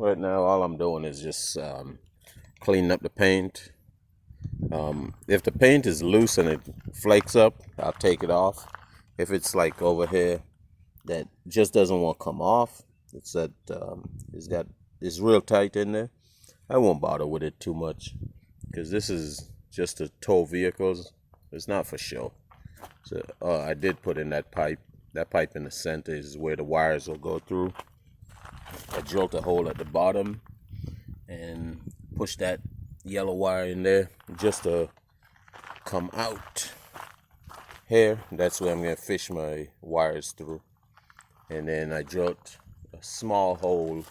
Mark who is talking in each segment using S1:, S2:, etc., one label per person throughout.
S1: Right now, all I'm doing is just cleaning up the paint. If the paint is loose and it flakes up, I'll take it off. If it's like over here that just doesn't want to come off, it's that it's real tight in there, I won't bother with it too much because this is just to tow vehicles. It's not for show. So I did put in that pipe. That pipe in the center is where the wires will go through. I drilled a hole at the bottom and pushed that yellow wire in there just to come out here. That's where I'm gonna fish my wires through. And then I drilled a small hole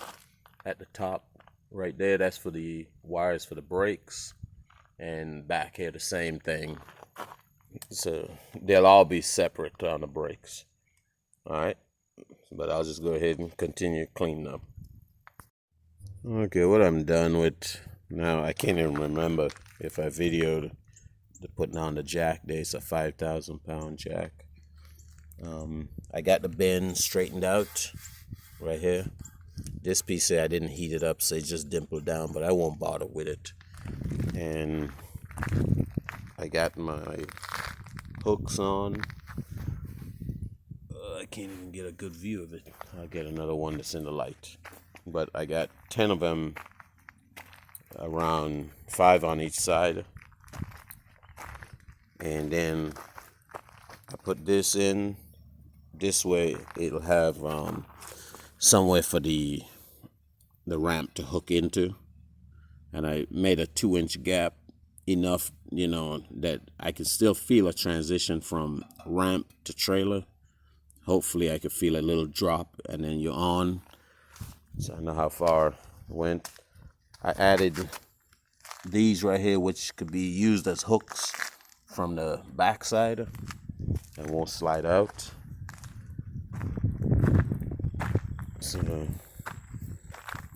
S1: at the top right there. That's for the wires for the brakes. And back here the same thing. So they'll all be separate on the brakes. Alright. But I'll just go ahead and continue cleaning up. Okay, what I'm done with now, I can't even remember if I videoed the putting on the jack there. It's a 5,000 pound jack. I got the bend straightened out right here. This piece here, I didn't heat it up, so it just dimpled down, but I won't bother with it. And I got my hooks on. I can't even get a good view of it. I'll get another one that's in the light. But I got 10 of them, around 5 on each side. And then I put this in. This way it'll have somewhere for the ramp to hook into. And I made a 2-inch gap, enough, that I can still feel a transition from ramp to trailer. Hopefully I could feel a little drop, and then you're on. So I know how far it went. I added these right here, which could be used as hooks from the backside and won't slide out. So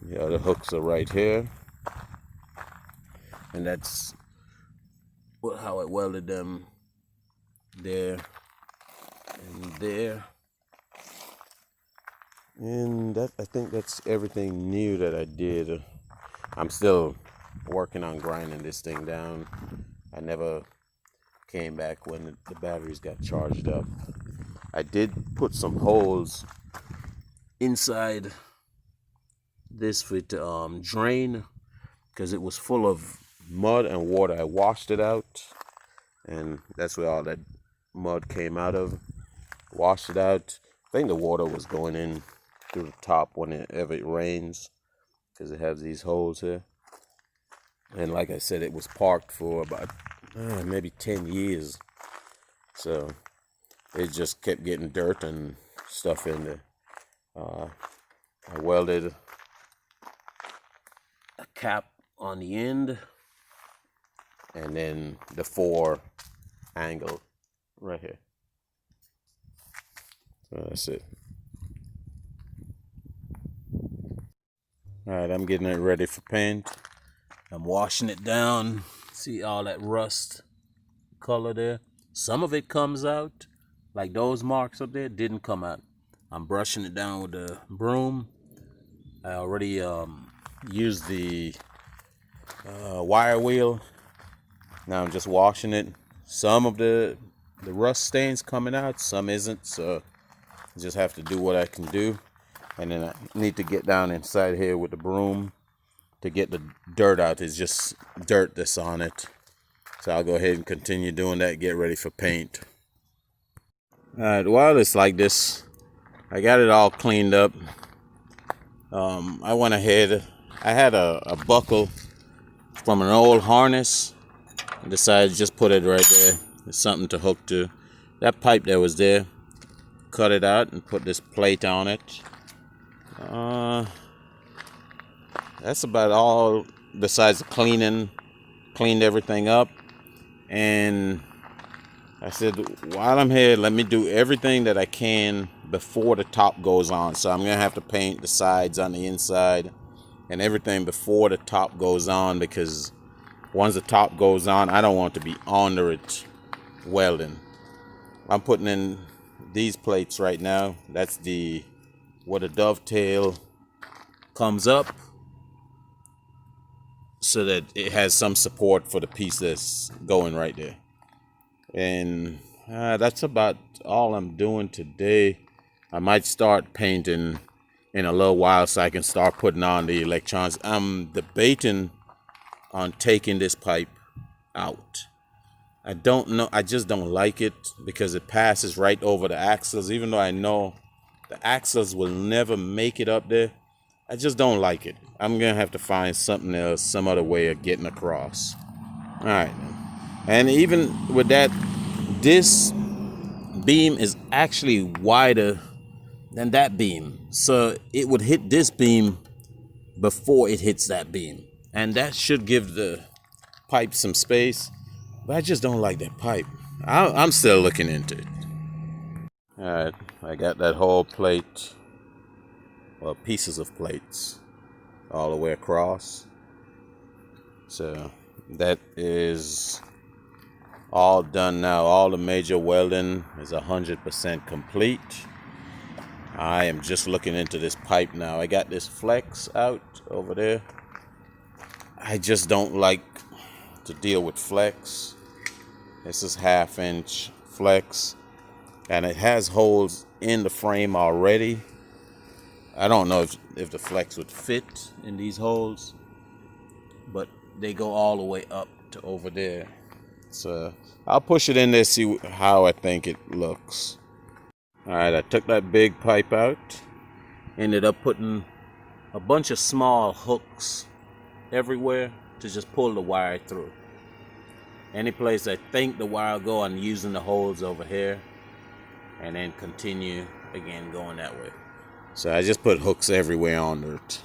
S1: the other hooks are right here, and that's how I welded them there and there. And that, I think that's everything new that I did. I'm still working on grinding this thing down. I never came back when the batteries got charged up. I did put some holes inside this with drain because it was full of mud and water. I washed it out, and that's where all that mud came out of. Washed it out. I think the water was going in through the top whenever it rains because it has these holes here. And like I said, it was parked for about maybe 10 years. So it just kept getting dirt and stuff in there. I welded a cap on the end, and then the 4 angle right here. So that's it. Alright, I'm getting it ready for paint. I'm washing it down. See all that rust color there? Some of it comes out, like those marks up there didn't come out. I'm brushing it down with the broom. I already used the wire wheel. Now I'm just washing it. Some of the rust stains coming out, some isn't, so I just have to do what I can do. And then I need to get down inside here with the broom to get the dirt out. It's just dirt that's on it. So I'll go ahead and continue doing that, get ready for paint. Alright, while it's like this, I got it all cleaned up. I went ahead, I had a buckle from an old harness. I decided to just put it right there. It's something to hook to. That pipe that was there, cut it out and put this plate on it. That's about all besides cleaned everything up. And I said, while I'm here, let me do everything that I can before the top goes on. So I'm gonna have to paint the sides on the inside and everything before the top goes on, because once the top goes on, I don't want to be under it welding. I'm putting in these plates right now. That's where the dovetail comes up, so that it has some support for the piece that's going right there. And that's about all I'm doing today. I might start painting in a little while so I can start putting on the electrons. I'm debating on taking this pipe out. I don't know. I just don't like it because it passes right over the axles. Even though I know the axles will never make it up there, I just don't like it. I'm going to have to find something else, some other way of getting across. All right. And even with that, this beam is actually wider than that beam. So it would hit this beam before it hits that beam. And that should give the pipe some space. But I just don't like that pipe. I'm still looking into it. All right, I got that whole plate, well, pieces of plates, all the way across. So that is all done now. All the major welding is 100% complete. I am just looking into this pipe now. I got this flex out over there. I just don't like to deal with flex. This is 1/2 inch flex, and it has holes in the frame already. I don't know if the flex would fit in these holes, but they go all the way up to over there. So I'll push it in there, see how I think it looks. All right, I took that big pipe out, ended up putting a bunch of small hooks everywhere to just pull the wire through. Any place I think the wire will go, I'm using the holes over here and then continue again going that way. So I just put hooks everywhere on it.